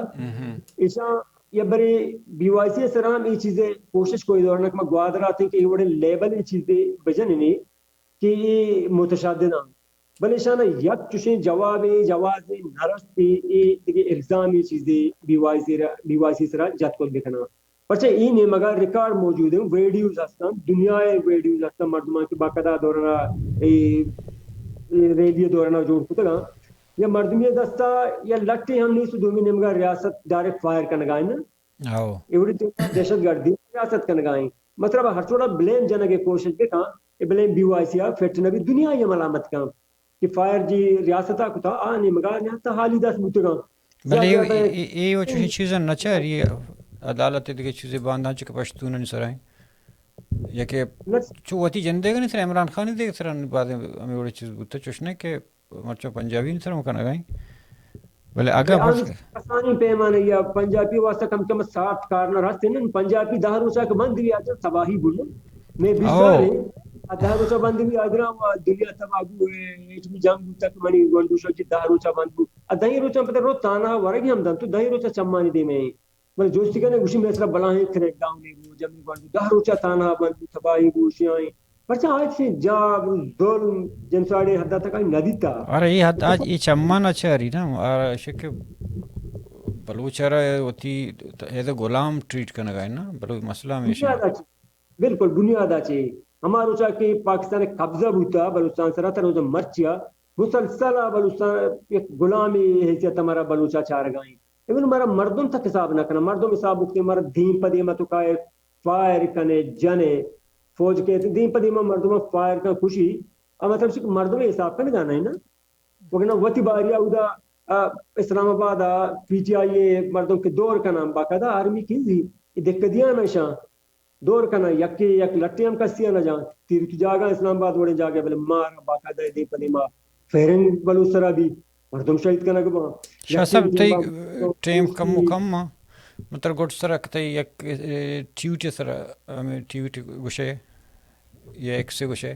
ایشا یا بڑے بیواسی سرام یہ چیزیں کوشش کوئی دورنا کہ میں گوادر آتے ہیں کہ یہ بڑے لیبل یہ چیزیں بجن نہیں کہ یہ متشدد ہیں بلے شانہ یک چوشیں جواب جواز نرستی یہ الزام یہ چیزیں بیواسی سرا جات کو دکھنا پرچہ این ہے مگر ریکارڈ موجود ہیں ویڈیوز ہستان دنیا ویڈیوز ہستان مردمان کی باقاعدہ دورنا ریڈیو دورنا جوڑ کتا گا یا مردمی دستا یا لٹی ہم نہیں سو دومی نمگا ریاست ڈائریکٹ فائر کرنے گائیں نا ایوڑی دہشت گردی ریاست کرنے گائیں مطلب ہر چھوڑا بلیم جانا کے کوشش کے کہاں کہ بلیم بیو آئی سی آ پھر نبی دنیا یہ ملامت کام کہ فائر جی ریاستہ کتا آنی مگا نہتا حالی دست بوتے گا بلے یہ وہ چوشی چیزیں نچا رہی عدالت دیکھے چیزیں باندھا چکے پشتون نہیں سرائیں یا کہ چوتی جندے گا نہیں سر عمران خان نہیں دیکھ سر بعد ہمیں بڑی چیز بوتے چوشنے کہ مرچو پنجابی نہیں سر مکانا گائیں بلے اگر آسانی پیمانے یا پنجابی واسطہ کم کم 60 کارنر راستے نا پنجابی دہ روچہ کے بند بھی آجا تباہی بولو میں 20 سال ہیں دہ روچہ بند بھی آجرا دنیا تباہو ہے ایچ بھی جنگ تک منی گوندوشو جی دہ روچہ بند بھی دہی روچہ پتہ رو تانا ورگی ہم دن تو دہی روچہ چمانی دے میں بلے جوشتی کہنے گوشی میں سرا بلاہیں کریک ڈاؤن ہے وہ جمعی بند دہ روچہ تانا بند بھی تباہی گوشی آئیں پرچہ آج سے جاب ظلم جنساڑے حدہ تک آئی ندی تا ارے یہ حد آج یہ چمان اچھا رہی نا اور شکر بلوچارا ہوتی ایز اے غلام ٹریٹ کرنا گائے نا بلو مسئلہ ہمیشہ بالکل بنیاد آچے ہمارو چاہ کہ پاکستان قبضہ بوتا بلوچستان سرا تر روزہ مرچیا مسلسل بلوچستان ایک غلامی حیثیت ہمارا بلوچا چار گائیں ایون ہمارا مردم تک حساب نہ کرنا مردم حساب بکتے ہمارا دین پدی میں تو کائے فائر کنے جنے فوج کے دین پدی میں مردم فائر کا خوشی مطلب مردم حساب کا نہیں جانا ہے نا وہ کہنا وطی باریا ادا اسلام آباد پی ٹی آئی مردوں کے دور کا نام باقاعدہ آرمی کی تھی دقت دیا نا شاہ دور کا نا یک لٹی ہم کسیا نہ جان تیر کی جاگا اسلام آباد وڑے جاگے بلے مار باقاعدہ دی پدی ماں فیرنگ بلوچرا بھی مردم شہید کا نگبا شاہ صاحب تی ٹیم کم کم مطلب گوٹ سر رکھتے یک ٹیوٹی سر ہمیں ٹیوٹی گوشے یا ایک سے گوشے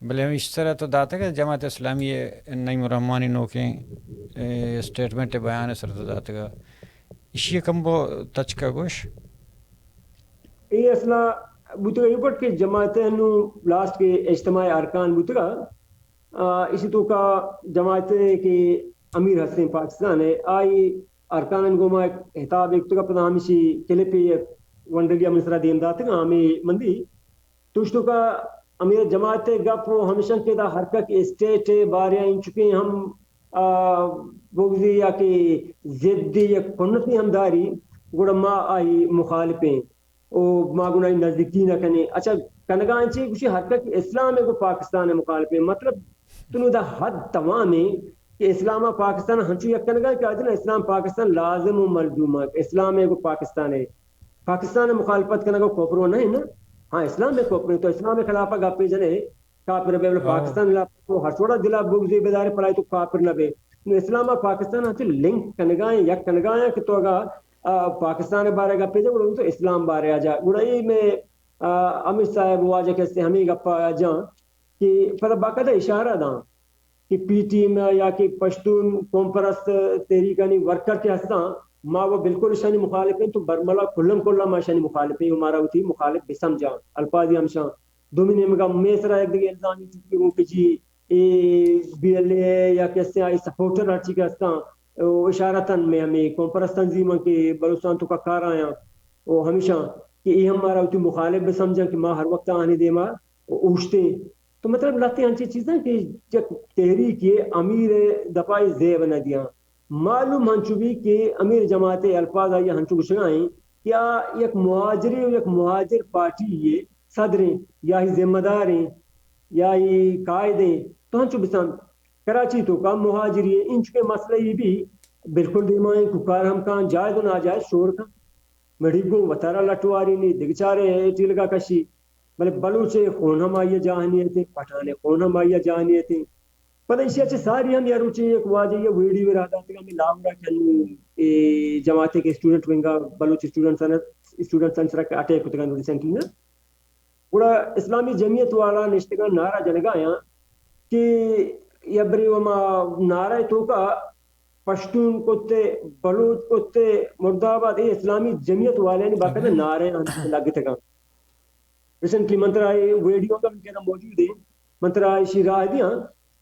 بلے ہم اس طرح تو داتا کہ جماعت اسلامی نعیم الرحمانی نوکیں اسٹیٹمنٹ بیان سر تو داتا گا اسی کم وہ تچ کا گوش یہ اصلا بوتگا یہ پٹ کہ جماعتیں نو لاسٹ کے اجتماع ارکان بوتگا اسی تو کا جماعتیں کہ امیر حسین پاکستان ہے آئی ارکان کو میں احتاب ایک تو کا پتہ ہمیشی کلپی ونڈلیا مصرہ دیم داتا گا ہمیں مندی تو کا امیر جماعت گپ ہمیشہ کے دا حرکت اسٹیٹ بارے ان چکے ہم بغضی یا کہ ضدی یا کنتی ہمداری گوڑا ما آئی مخالفیں او ما گنائی نزدیکی نہ کنے اچھا کنگان چی کچھ حرکت اسلام ہے کو پاکستان مخالفیں مطلب تنو دا حد تمام ہے کہ اسلام پاکستان ہنچو یک کنگان کہ آدھنا اسلام پاکستان لازم و ملزوم ہے اسلام ہے کو پاکستان ہے پاکستان مخالفت کنگا کوپرو نہیں نا ہاں اسلام میں کوپرے تو اسلام میں خلافہ گاپے جنے کافر بے پاکستان کو ہر چھوڑا دلا بغضی بیدار پڑھائی تو کافر نہ بے اسلام پاکستان ہاں لنک کنگائیں یک کنگائیں کہ تو اگا پاکستان بارے گپے جا تو اسلام بارے آ جا گڑائی میں امت صاحب وہ آجا کہتے ہمیں گپا آ جاں کہ پتہ باقاعدہ اشارہ دا کہ پی ٹی میں یا کہ پشتون قوم پرست تحریک ورکر کے ہستاں ما وہ بالکل شانی مخالف ہیں تو برملا کلم ما شانی مخالف ہیں ہمارا ہوتی مخالف بھی سمجھا الفاظی ہمشاں دومین مگا میسرا ایک دیگے الزامی چکی ہوں کہ جی بی ایل اے یا کیسے آئی سپورٹر ہر چیز ہستاں اشارتاً میں ہمیں قوم پرست تنظیموں کے بلوچستان تو کا کار آیا وہ ہمیشہ کہ یہ ہمارا ہوتی مخالف بھی سمجھا کہ ما ہر وقت آنے دے ما اوشتے تو مطلب لاتے ہیں چیزیں کہ جب تحریک یہ امیر دفاعی زیب نہ دیا معلوم ہنچو بھی کہ امیر جماعت الفاظ آئی ہنچو گشنائیں کیا یک مہاجری و یک مہاجر پارٹی یہ صدریں یا ہی ذمہ داریں یا ہی قائدیں تو ہنچو بسان کراچی تو کا مہاجری ہے انچ کے مسئلہ یہ بھی بالکل دیمائیں ککار ہم کان جائز و ناجائز شور کا مڑی گوں وطارہ لٹواری نہیں دگچارے ٹیلگا کشی بلے بلوچے خون ہم آئیے جاہنیتیں پٹھانے خون ہم آئیے جاہنیتیں پتہ اسی اچھے ساری ہم یارو چاہیے ایک واجہ یہ ویڈیو رہا تھا کہ ہمیں لاؤنڈا کھلوں جماعتے کے اسٹوڈنٹ وینگا بلوچ اسٹوڈنٹ سنسرہ کے اٹیک ہوتے گا ریسنٹلی نا پورا اسلامی جمعیت والا نشتگاہ نعرہ جنگا آیا کہ یبری وما نعرہ تو کا پشتون کوتے بلوچ کوتے مرداباد یہ اسلامی جمعیت والے نے باقاعدہ نعرے لگتے گا. ریسنٹلی منترائی ویڈیو کا بھی کہنا موجود ہے منترائی شیرا دیاں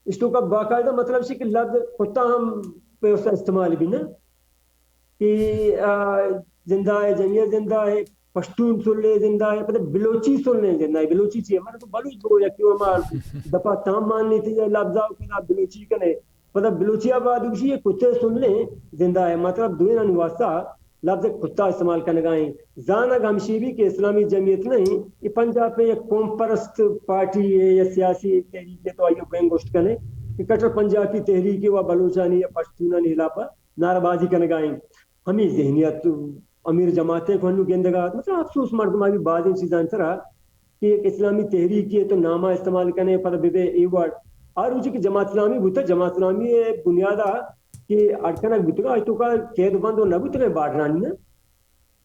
اس تو کا باقاعدہ مطلب ہے کہ لفظ کتا ہم پہ اس کا استعمال بھی نا کہ زندہ ہے جمعیت زندہ ہے پشتون سن لے زندہ ہے پتہ بلوچی سن لے زندہ ہے بلوچی چیئے ہمارا تو بلوچ دو یا کیوں ہمارا دفعہ تام مان لی تھی یا لفظاؤ کنا بلوچی کنے پتہ بلوچی آباد اسی یہ کتے سن لیں زندہ ہے مطلب دوئے نہ واسطہ لفظ کتا استعمال کرنے گائیں زانا گمشی بھی کہ اسلامی جمعیت نہیں یہ پنجاب میں ایک قوم پرست پارٹی ہے یا سیاسی تحریک ہے تو آئیے بین گوشت کرنے کہ کٹر پنجاب کی تحریک ہے وہ بلوچانی یا پشتونانی علاقہ نعرہ بازی کرنے گائیں ہمیں ذہنیت امیر جماعتیں کو ہنو گندگات مطلب افسوس مردمہ بھی بعض چیزاں طرح کہ ایک اسلامی تحریک ہے تو نامہ استعمال کرنے پر بے ای ورڈ اور اسی کی جماعت اسلامی بوتا جماعت اسلامی بنیادہ کہ اڑکنک بوتا تو کا قید بند نہ بوتا باڑرانی نا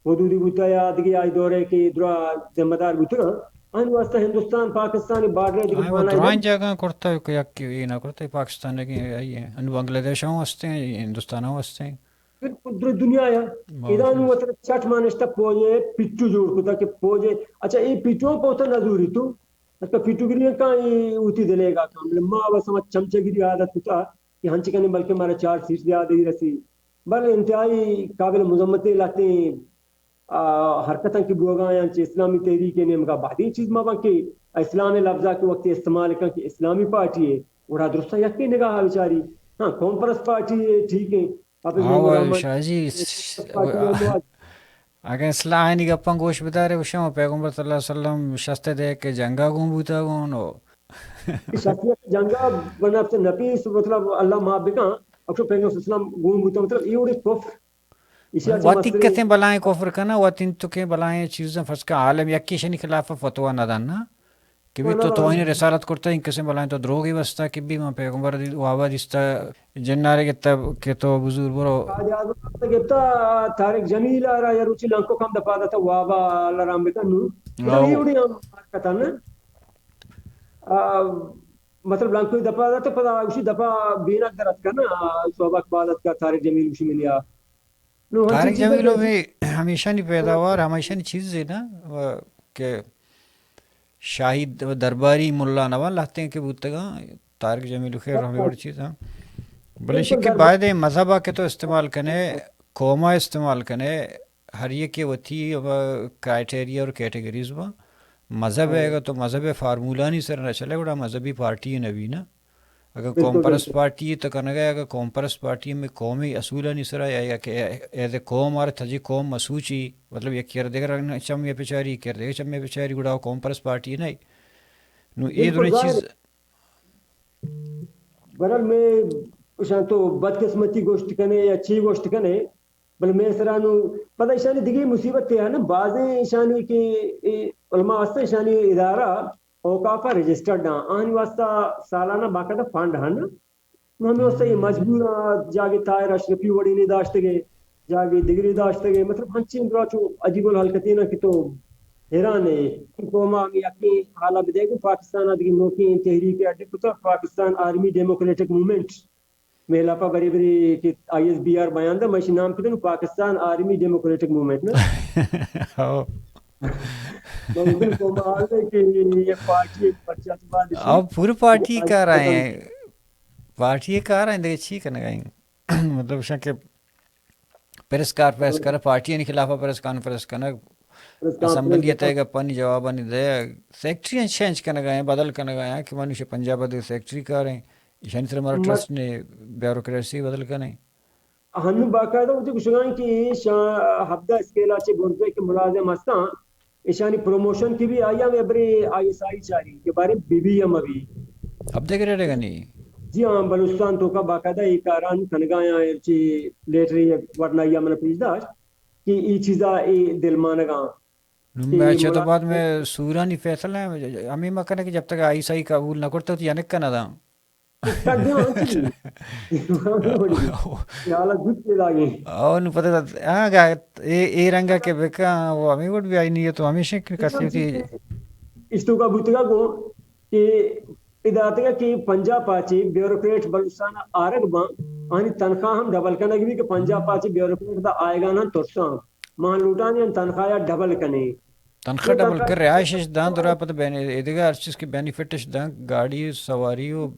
حدودی بوتا یا دیگه آئی دورے کی درا ذمہ دار بوتا ان واسطہ ہندوستان پاکستان بارڈر دیگه وہ پانا درائن جگہ کرتا ہے کہ یک یہ نہ کرتا ہے پاکستان کی یہ ان بنگلہ دیش ہوں ہستے ہیں ہندوستان ہوں ہستے ہیں پھر دنیا یا ادان مطلب چٹ مانشتا پوجے پٹو جوڑ کتا کہ پوجے اچھا یہ پٹو پوتا نظوری تو اچھا پٹو گری کہاں یہ اوتی دلے گا کام ماں بس ہم چمچے گری عادت کتا کہ ہنچ کنے بلکہ ہمارا 4 سیٹ دیا دے رسی بل انتہائی قابل مذمتی لاتے ہیں حرکتاں کی بوگاں یا اسلامی تحریک نے مگا بعدی چیز ماں کہ اسلام لفظہ کے وقت استعمال کر کہ اسلامی پارٹی ہے اور درستہ یقین نگاہ بیچاری ہاں قوم پرست پارٹی ہے ٹھیک ہے ہاں شاہ جی اگر اصلاح نہیں گپاں گوش بدارے وشاں پیغمبر صلی اللہ علیہ وسلم شستے دے کہ جنگا گون بوتا گون شخصیت جنگا بنا سے نبی مطلب اللہ ماں بکاں اکشو پیغمبر صلی اللہ علیہ وسلم گون بوتا مطلب یہ اڑے کفر اسی اچھا واتی مسئلے کتیں بلائیں کفر کنا واتین تو کہ بلائیں چیزیں فرض کا عالم یکی شنی خلاف فتوہ نہ دانا کہ بھی تو انہیں رسالت کرتا ہے ان کسے بلائیں تو دروگی بستا کہ بھی ماں پیغمبر وابا دیستا جنارے کہ تو بزرگ برو قائد اعظم گتا طارق جمیل آ رہا یا روچی لانکو کم دفعہ دا تھا وابا اللہ رام بکا نو مطلب یہ اڑی ہم حرکتا نا مطلب لانکو دفعہ دا تو پدا اسی دفعہ بینا درد کا نا صحبہ عبادت کا طارق جمیل اسی ملیا طارق جمیلو بھی ہمیشہ نہیں پیداوار ہمیشہ نہیں چیز ہے نا کہ شاہی درباری ملا نوان لاتے ہیں کہ بوتگا طارق جمیلو خیر ہمیں بڑی چیز ہیں بلے شک کے بعد مذہبہ کے تو استعمال کنے قومہ استعمال کنے ہر ایک کے وتی کرائٹیریا اور کیٹیگریز با مذہب ہے گا تو مذہب فارمولہ نہیں سر نہ چلے بڑا مذہبی پارٹی ہے نبی نا اگر قوم پرست پارٹی ہے تو کرنا گیا اگر قوم پرست پارٹی میں قومی اصولہ نہیں سرا یا کہ ایز اے قوم آر تھجی قوم مسوچی مطلب یہ کر دے گا چمے پچاری کر دے گا چمے پچاری گڑا قوم پرست پارٹی نہیں نو یہ دونوں چیز برحال میں شان تو بدقسمتی گوشت کنے یا اچھی گوشت کنے بل میں سرانو پتہ اشانی دیگی مصیبت ہے نا بعضیں اشانی کی علماء واسطہ اشانی ادارہ اوقافہ رجسٹرڈ ہاں آن واسطہ سالانہ باقاعدہ فنڈ ہاں نا ہمیں واسطہ یہ مجبور جاگے طاہر اشرفی وڑی نہیں داشتے گئے جاگے دگری داشتے گئے مطلب ہنچین برا چو عجیب الحلقتی نا کہ تو حیران ہے قوما یقین حالا بدے گا پاکستان آدھی موقعی تحریک اڈے پتا پاکستان آرمی ڈیموکریٹک موومنٹ میں لاپا بری بری کہ آئی ایس بی آر بیان دا میں نام پتہ پاکستان آرمی ڈیموکریٹک موومنٹ نا ممکن قوما آگے کہ یہ پارٹی ایک پرچہ سے بعد اب پوری پارٹی کر رہے ہیں پارٹی کر رہے ہیں دیکھ چی کرنے گئیں مطلب شاہ کہ پریس کر پارٹی کے خلاف پریس کانفرنس کرنا اسمبلی تے گا پانی جواب نہیں دے سیکٹری چینج کرنے گئے بدل کرنے گئے کہ منوش پنجاب دے سیکٹری کر رہے ہیں ایشانی سر ہمارا ٹرسٹ نے بیوروکریسی بدل کرنے ہنو باقاعدہ ہوتی کچھ گائیں کہ ہفتہ اسکیلا چے گردے کے ملازم ہستاں ایشانی پروموشن کی بھی آیا میں بری آئی ایس آئی چاری کے بارے بی بی ایم ابھی اب دیکھ رہے گا نہیں جی ہاں بلوچستان تو کا باقاعدہ ایک کاران کھنگایا چی لیٹری ورنہ یا من پیش داشت کہ ای چیزا ای دل مانگاں میں اچھا تو بعد میں سورانی فیصلہ ہے ہمیں مکانا کہ جب تک آئی صحیح قبول نہ کرتا تو یعنی کنا دا اور پتہ ہاں گا اے رنگا کے بکا وہ ہمیں ووٹ بھی آئی نہیں ہے تو ہمیشہ کرتی تھی اس تو کا بوتگا کو کہ ادارتگا کہ پنجاب پاچی بیوروکریٹ بلوچستان آرگ بان آنی تنخواہ ہم ڈبل کنگ بھی کہ پنجاب پاچی بیوروکریٹ دا آئے گا نا ترسان مان لوٹانی تنخواہ یا ڈبل کنے تنخواہ یہ ڈبل کر رہائش تنخواہ دان درا پتہ ادگا ہر چیز کی بینیفٹش دان گاڑی سواری و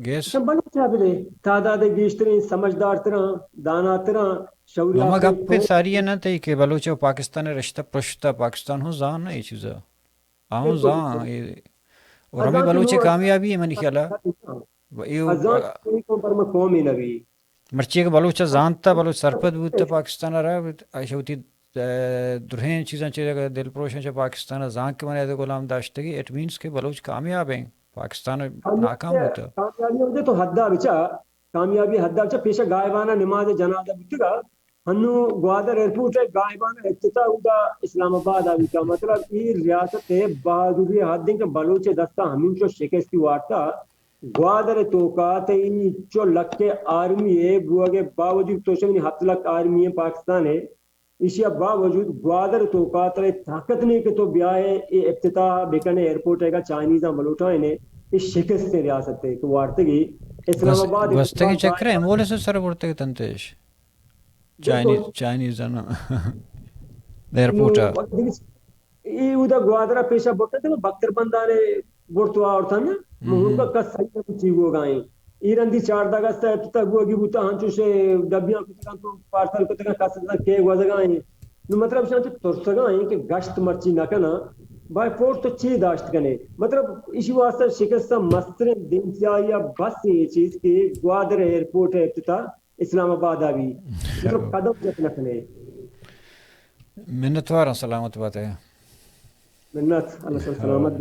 گیس بلوچ بلے تعداد گیشترین سمجھدار طرح دانا طرح شعور مما یافتہ گپ پہ ساری نہ تھی کہ بلوچ و پاکستان رشتہ پرشتہ پاکستان ہوں زان نا یہ چیزا آؤں زان اور ہمیں بلوچ کامیابی ہے منی خیالہ ازان کو پر میں قومی نبی مرچی کا بلوچ زانتا بلوچ سرپد بودتا پاکستان رہا ایسا ہوتی درہیں چیزاں چیزیں دل پروشن چا پاکستان زان کے منہ غلام داشتگی اٹ مینس کہ بلوچ کامیاب ہیں پاکستان ناکام ہوتا کامیابی ہوتے تو حدہ بچا کامیابی حدہ بچا پیشہ غائبانہ نماز جنازہ بچا ہنو گوادر ایئرپورٹ ہے غائبانہ افتتاح ہوتا اسلام آباد آئی کا مطلب یہ ریاست ہے بہادری حد دیں کہ بلوچ دستہ ہمیں چو شکستی وارتا گوادر توقات چو لک کے آرمی ہے وہ اگر باوجود تو شمینی 7 لک آرمی ہے پاکستان ہے اسی باوجود گوادر توقات رہے طاقت نہیں کہ تو بیائے یہ افتتاح بکنے ایئرپورٹ ہے گا چائنیزاں ملوٹائیں نے اس شکست سے ریاست ہے کہ وارتگی اسلام آباد گوستگی چکر ہے مولے سے سر بڑھتے تنتیش چائنیز نا ایئرپورٹا یہ ادا گوادرہ پیشہ بڑھتا تھا بختر بندانے بڑھتوا اور تھا نا ان کا کس صحیح کچھ چیز ہو گئیں ایران دی 4 اگست ابتدا گوا کی بوتا ہنچو سے ڈبیاں کو تکان تو پارسل کو تکان کس کے گوزگائیں نو مطلب شانچو ترسگائیں کہ گشت مرچی نہ کنا بائی فورس تو چی داشت کنے مطلب اسی واسطہ شکستہ مستر دن یا بس یہ چیز کہ گوادر ایئرپورٹ ہے ابتدا اسلام آباد آبی مطلب قدم جتنا کنے منتوارا سلامت بات ہے منت اللہ سلامت